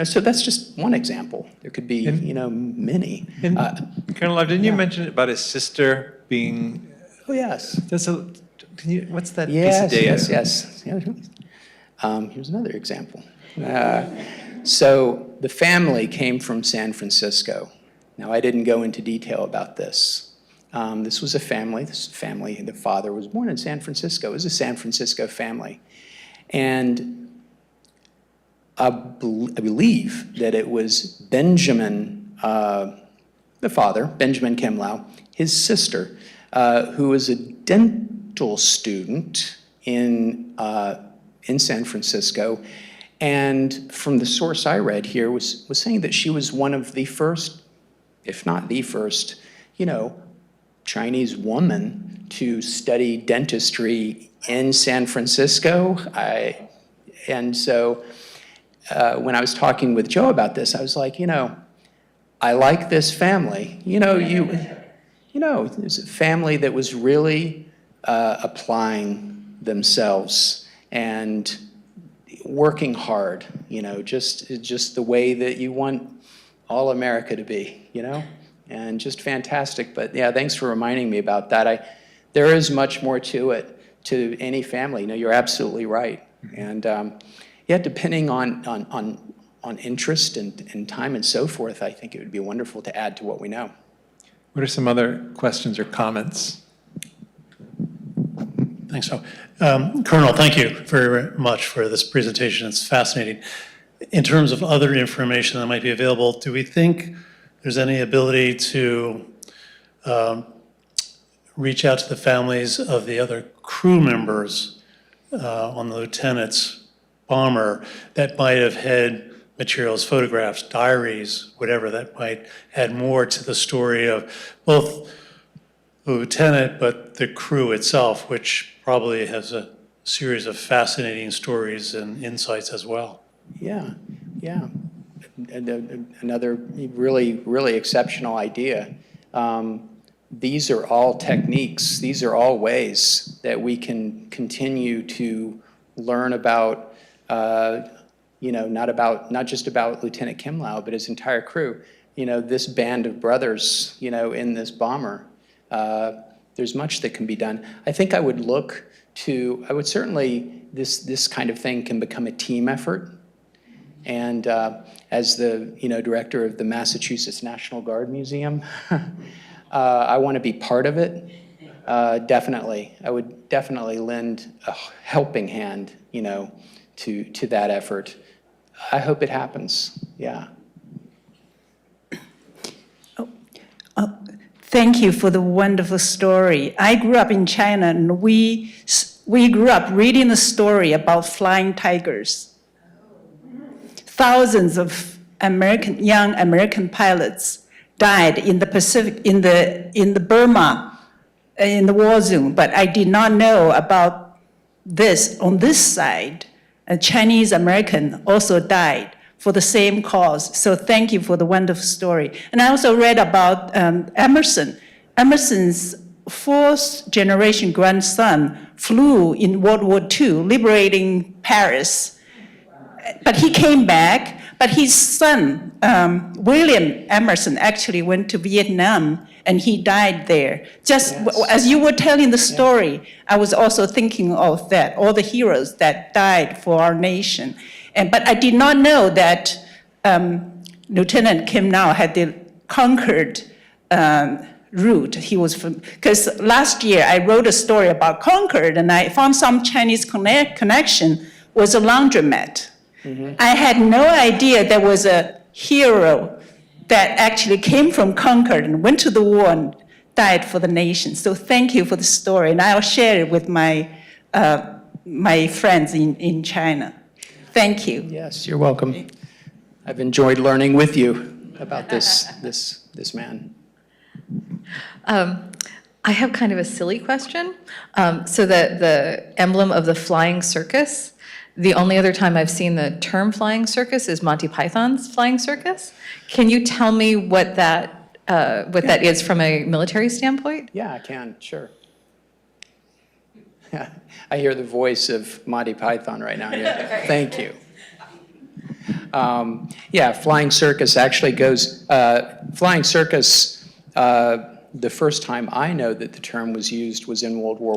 S3: so that's just one example. There could be, many.
S2: And Colonel Love, didn't you mention about his sister being?
S3: Oh, yes.
S2: What's that
S3: Yes,
S2: piece of data?
S3: yes. Here's another example. So the family came from San Francisco. Now, I didn't go into detail about this. This was a family. The father was born in San Francisco. It was a San Francisco family. And I believe that it was Benjamin, the father, Benjamin Kimlau, his sister, who was a dental student in San Francisco. And from the source I read here was saying that she was one of the first, if not the first, Chinese woman to study dentistry in San Francisco. And so when I was talking with Joe about this, I was like, I like this family. There's a family that was really applying themselves and working hard, just the way that you want all America to be, and just fantastic. But yeah, thanks for reminding me about that. There is much more to it, to any family. You're absolutely right. And depending on interest and time and so forth, I think it would be wonderful to add to what we know.
S2: What are some other questions or comments?
S1: Thanks, so. Colonel, thank you very much for this presentation. It's fascinating. In terms of other information that might be available, do we think there's any ability to reach out to the families of the other crew members on the lieutenant's bomber that might have had materials, photographs, diaries, whatever, that might add more to the story of both the lieutenant, but the crew itself, which probably has a series of fascinating stories and insights as well.
S3: Yeah. Another really, really exceptional idea. These are all techniques. These are all ways that we can continue to learn about, not just about Lieutenant Kimlau, but his entire crew. This band of brothers, in this bomber. There's much that can be done. I think I would certainly, this kind of thing can become a team effort. And as the director of the Massachusetts National Guard Museum, I want to be part of it. Definitely, I would definitely lend a helping hand, to that effort. I hope it happens. Yeah.
S5: Thank you for the wonderful story. I grew up in China, and we grew up reading the story about flying tigers. Thousands of young American pilots died in the Pacific, in the Burma, in the war zone. But I did not know about this on this side. A Chinese American also died for the same cause. So thank you for the wonderful story. And I also read about Emerson. Emerson's fourth generation grandson flew in World War II, liberating Paris. But he came back, But his son, William Emerson, actually went to Vietnam and he died there. Just as you were telling the story, I was also thinking of that, all the heroes that died for our nation. But I did not know that Lieutenant Kimlau had the Concord route. He was from, because last year I wrote a story about Concord and I found some Chinese connection was a laundromat. I had no idea there was a hero that actually came from Concord and went to the war and died for the nation. So thank you for the story, and I'll share it with my friends in China. Thank you.
S3: Yes, you're welcome. I've enjoyed learning with you about this man.
S6: I have kind of a silly question. So the emblem of the flying circus, the only other time I've seen the term flying circus is Monty Python's Flying Circus. Can you tell me what that is from a military standpoint?
S3: Yeah, I can, sure. I hear the voice of Monty Python right now. Yeah. Thank you. Yeah, flying circus actually goes, flying circus, the first time I know that the term was used was in World War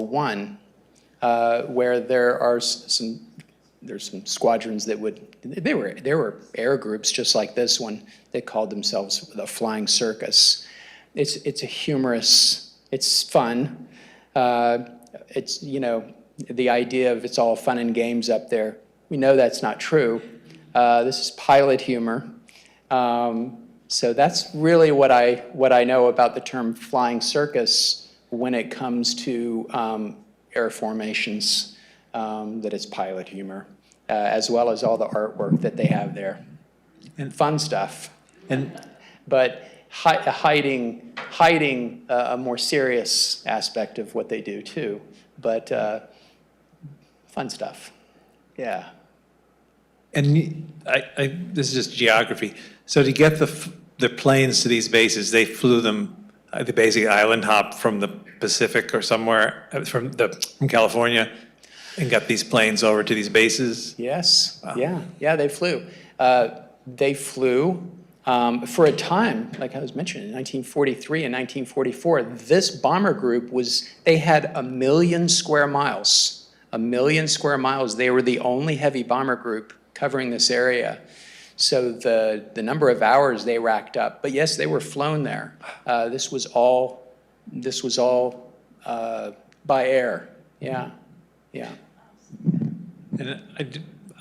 S3: I, where there's some squadrons that there were air groups just like this one that called themselves the Flying Circus. It's a humorous, it's fun. It's, the idea of it's all fun and games up there. We know that's not true. This is pilot humor. So that's really what I know about the term flying circus when it comes to air formations, that it's pilot humor, as well as all the artwork that they have there. And fun stuff. But hiding a more serious aspect of what they do too. But fun stuff, yeah.
S2: And this is just geography. So to get the planes to these bases, they flew them, they basically island hop from the Pacific or somewhere, from California, and got these planes over to these bases?
S3: Yes, wow. Yeah, they flew. For a time, like I was mentioning, in 1943 and 1944, this bomber group they had 1 million square miles. 1 million square miles. They were the only heavy bomber group covering this area. So the number of hours they racked up, but yes, they were flown there. This was all by air. Yeah.
S2: And I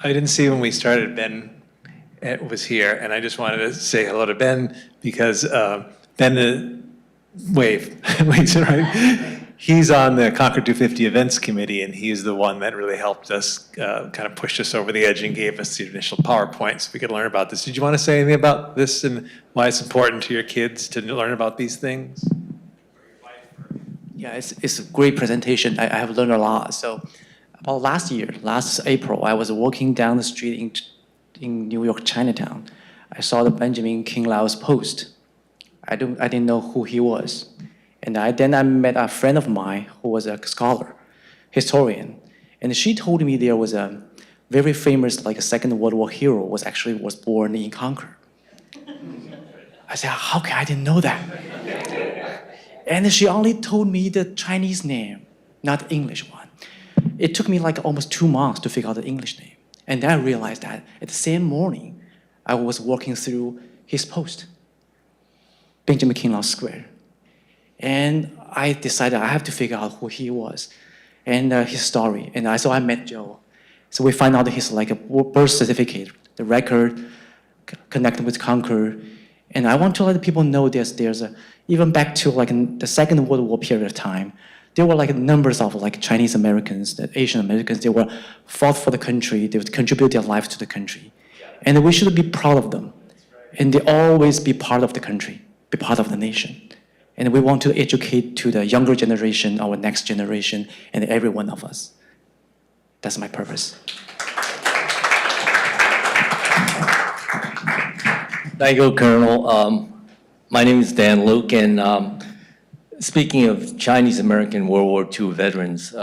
S2: didn't see when we started, Ben was here, and I just wanted to say hello to Ben because Ben, wave, right? He's on the Concord 250 Events Committee, and he's the one that really helped us, kind of pushed us over the edge and gave us the initial PowerPoint so we could learn about this. Did you want to say anything about this and why it's important to your kids to learn about these things?
S7: Yeah, it's a great presentation. I have learned a lot. So about last April, I was walking down the street in New York, Chinatown. I saw the Benjamin Kimlau's post. I didn't know who he was. And then I met a friend of mine who was a scholar, historian. And she told me there was a very famous, like a Second World War hero was born in Concord. I said, how can I didn't know that? And she only told me the Chinese name, not the English one. It took me like almost 2 months to figure out the English name. And then I realized that at the same morning, I was walking through his post, Benjamin Kimlau Square. And I decided I have to figure out who he was and his story. And so I met Joe. So we find out his like a birth certificate, the record connected with Concord. And I want to let people know even back to like the Second World War period of time, there were like numbers of like Chinese Americans, the Asian Americans, they were fought for the country, they would contribute their life to the country. And we should be proud of them. And they always be part of the country, be part of the nation. And we want to educate to the younger generation, our next generation, and every one of us. That's my purpose.
S8: Thank you, Colonel. My name is Dan Luke, and speaking of Chinese American World War II veterans,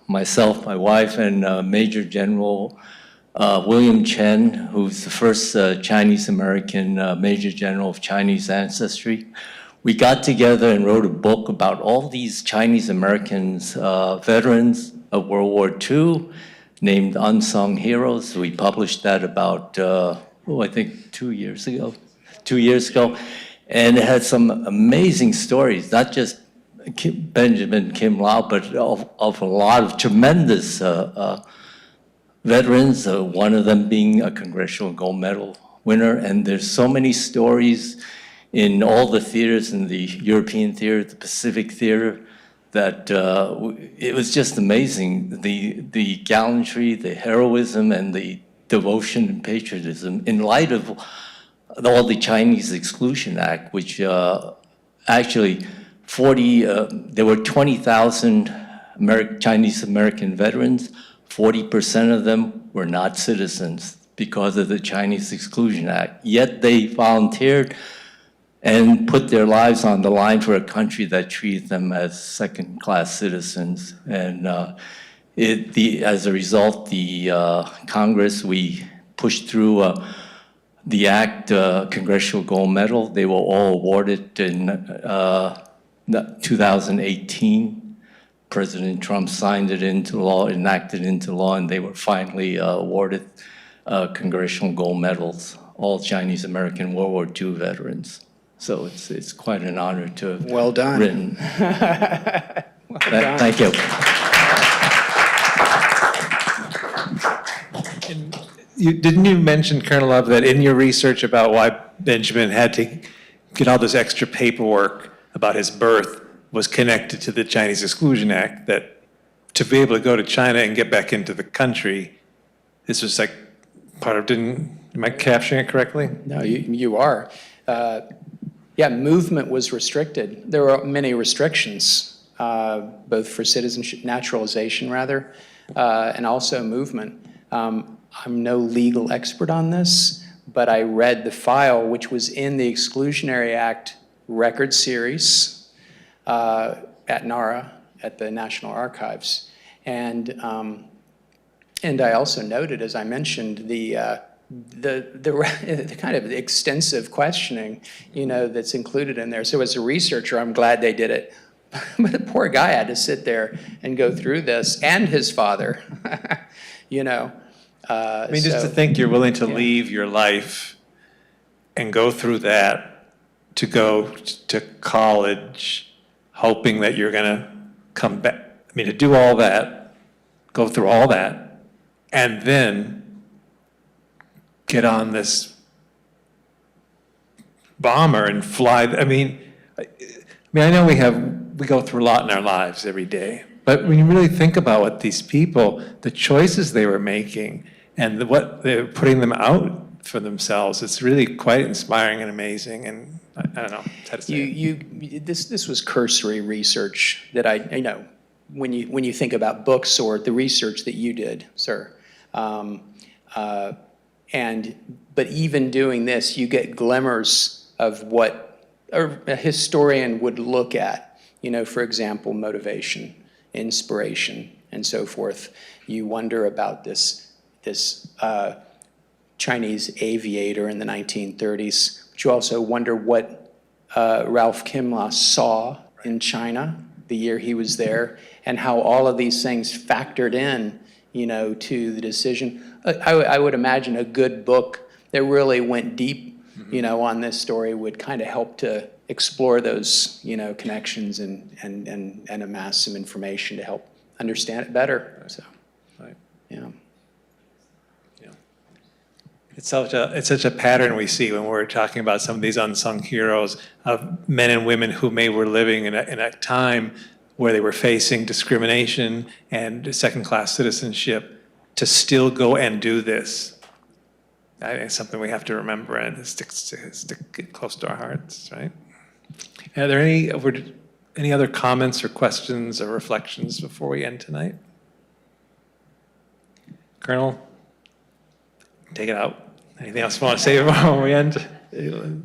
S8: myself, my wife, and Major General William Chen, who's the first Chinese-American Major General of Chinese ancestry. We got together and wrote a book about all these Chinese-Americans, veterans of World War II, named Unsung Heroes. We published that about, I think 2 years ago. 2 years ago. And it had some amazing stories, not just Benjamin Kimlau, but of a lot of tremendous veterans, one of them being a Congressional Gold Medal winner. And there's so many stories in all the theaters, in the European theater, the Pacific theater, that it was just amazing, the gallantry, the heroism, and the devotion and patriotism in light of all the Chinese Exclusion Act, which actually there were 20,000 Chinese American veterans. 40% of them were not citizens because of the Chinese Exclusion Act. Yet they volunteered and put their lives on the line for a country that treated them as second-class citizens. And as a result, the Congress, we pushed through the act, Congressional Gold Medal. They were all awarded in 2018. President Trump signed it into law, enacted into law, and they were finally awarded Congressional Gold Medals, all Chinese American World War II veterans. So it's quite an honor to have
S3: Well done.
S8: written.
S3: Well done.
S8: Thank you.
S2: Didn't you mention, Colonel Love, that in your research about why Benjamin had to get all this extra paperwork about his birth was connected to the Chinese Exclusion Act, that to be able to go to China and get back into the country, this was like part of, am I capturing it correctly?
S3: No, you are. Yeah, movement was restricted. There were many restrictions, both for citizenship, naturalization rather, and also movement. I'm no legal expert on this, but I read the file, which was in the Exclusionary Act record series at NARA, at the National Archives. And I also noted, as I mentioned, the kind of extensive questioning, that's included in there. So as a researcher, I'm glad they did it. But the poor guy had to sit there and go through this, and his father,
S2: I mean, just to think you're willing to leave your life and go through that, to go to college, hoping that you're going to come back. I mean, to do all that, go through all that, and then get on this bomber and fly. I mean, I know we go through a lot in our lives every day, but when you really think about what these people, the choices they were making, and what they're putting them out for themselves, it's really quite inspiring and amazing. And I don't know how to say it.
S3: This was cursory research that I when you think about books or the research that you did, sir. But even doing this, you get glimmers of what a historian would look at. For example, motivation, inspiration, and so forth. You wonder about this Chinese aviator in the 1930s, but you also wonder what Ralph Kimlau saw in China the year he was there, and how all of these things factored in, to the decision. I would imagine a good book that really went deep, on this story would kind of help to explore those, connections and amass some information to help understand it better. So,
S2: Right.
S3: yeah.
S2: It's such a pattern we see when we're talking about some of these unsung heroes of men and women who were living in a time where they were facing discrimination and second-class citizenship, to still go and do this. I think it's something we have to remember, and it stick close to our hearts, right? Are there any other comments or questions or reflections before we end tonight? Colonel? Take it out. Anything else you want to say before we end?
S3: You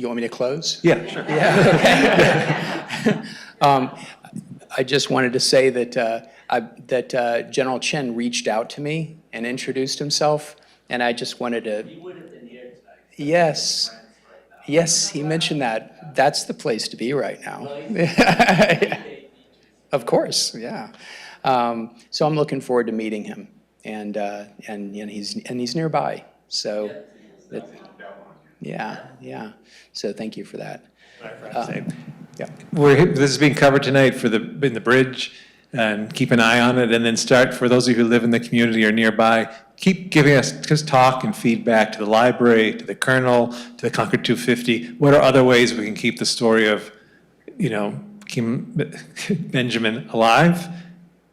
S3: want me to close?
S2: Yeah, sure.
S3: Yeah, okay. I just wanted to say that General Chen reached out to me and introduced himself, and I just wanted to. He would have been here tonight. Yes. Yes, he mentioned that. That's the place to be right now. Of course, yeah. So I'm looking forward to meeting him, and he's nearby. So, yeah. So thank you for that. Yeah.
S2: This is being covered tonight in the bridge, and keep an eye on it, and then start, for those of you who live in the community or nearby, keep giving us just talk and feedback to the library, to the Colonel, to the Concord 250. What are other ways we can keep the story of, Benjamin alive?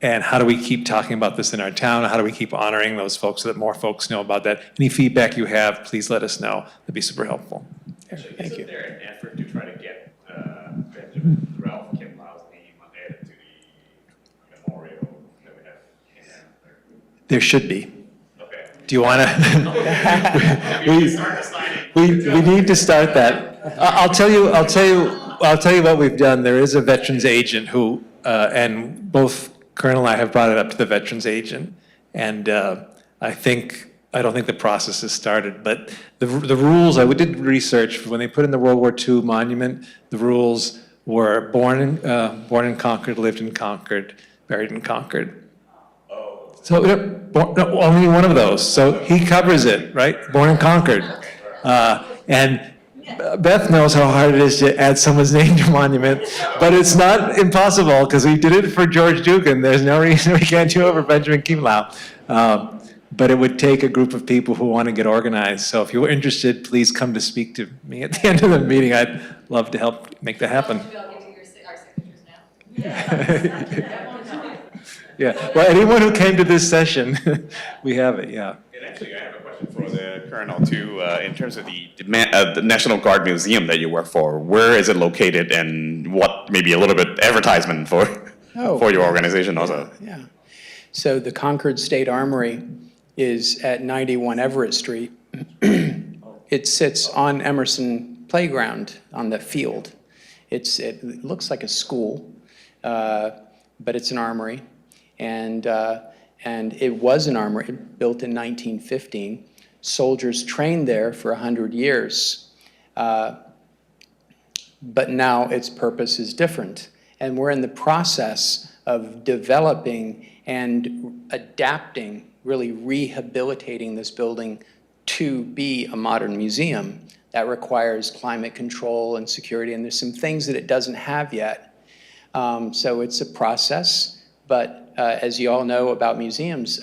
S2: And how do we keep talking about this in our town? How do we keep honoring those folks so that more folks know about that? Any feedback you have, please let us know. That'd be super helpful.
S3: Thank you.
S9: Is there an effort to try to get Benjamin Ralph Kimlau's name added to the memorial that we have?
S2: There should be.
S9: Okay.
S2: Do you want to? We need to start that. I'll tell you what we've done. There is a veterans agent who, and both Colonel and I have brought it up to the veterans agent, and I don't think the process has started, but the rules, I did research, when they put in the World War II monument, the rules were born in Concord, lived in Concord, buried in Concord. So, only one of those, so he covers it, right? Born in Concord. And Beth knows how hard it is to add someone's name to a monument, but it's not impossible, because we did it for George Dugan. There's no reason we can't do it for Benjamin Kimlau. But it would take a group of people who want to get organized. So if you're interested, please come to speak to me at the end of the meeting. I'd love to help make that happen.
S6: Maybe I'll get to our signatures now.
S2: Yeah, well, anyone who came to this session, we have it, yeah.
S9: And actually, I have a question for the Colonel too, in terms of the National Guard Museum that you work for. Where is it located, and what, maybe a little bit advertisement for your organization also?
S3: Yeah. So the Concord State Armory is at 91 Everett Street. It sits on Emerson Playground on the field. It looks like a school, but it's an armory. And it was an armory built in 1915. Soldiers trained there for 100 years. But now its purpose is different. And we're in the process of developing and adapting, really rehabilitating this building to be a modern museum that requires climate control and security, and there's some things that it doesn't have yet. So it's a process, but as you all know about museums,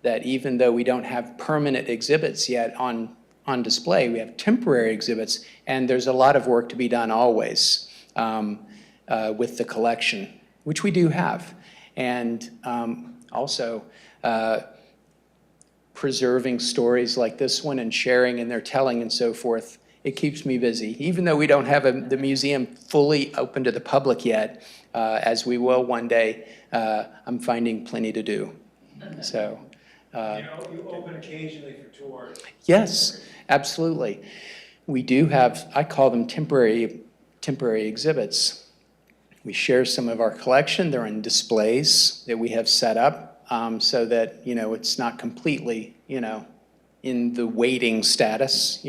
S3: that even though we don't have permanent exhibits yet on display, we have temporary exhibits, and there's a lot of work to be done always with the collection, which we do have. And also, preserving stories like this one and sharing and their telling and so forth, it keeps me busy. Even though we don't have the museum fully open to the public yet, as we will one day, I'm finding plenty to do. So,
S2: you open occasionally for tours.
S3: Yes, absolutely. We do have, I call them temporary exhibits. We share some of our collection. They're in displays that we have set up so that, it's not completely, in the waiting status,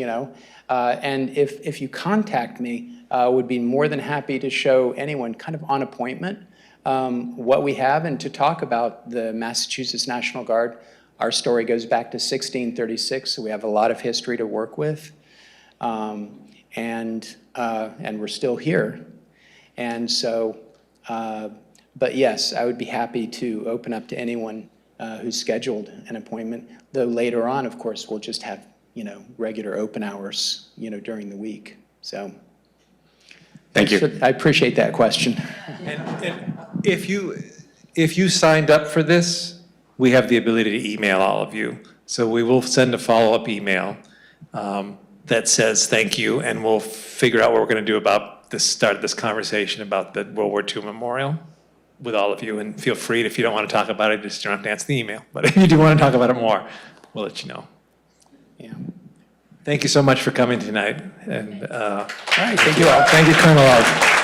S3: And if you contact me, I would be more than happy to show anyone kind of on appointment what we have and to talk about the Massachusetts National Guard. Our story goes back to 1636, so we have a lot of history to work with. And we're still here. And so, but yes, I would be happy to open up to anyone who's scheduled an appointment, though later on, of course, we'll just have, regular open hours, during the week. So.
S9: Thank you.
S3: I appreciate that question.
S2: And if you signed up for this, we have the ability to email all of you. So we will send a follow-up email that says thank you, and we'll figure out what we're going to do about the start of this conversation about the World War II memorial with all of you. And feel free, if you don't want to talk about it, just don't have to answer the email. But if you do want to talk about it more, we'll let you know.
S3: Yeah.
S2: Thank you so much for coming tonight. And
S3: All right, thank you all.
S2: thank you, Colonel Love.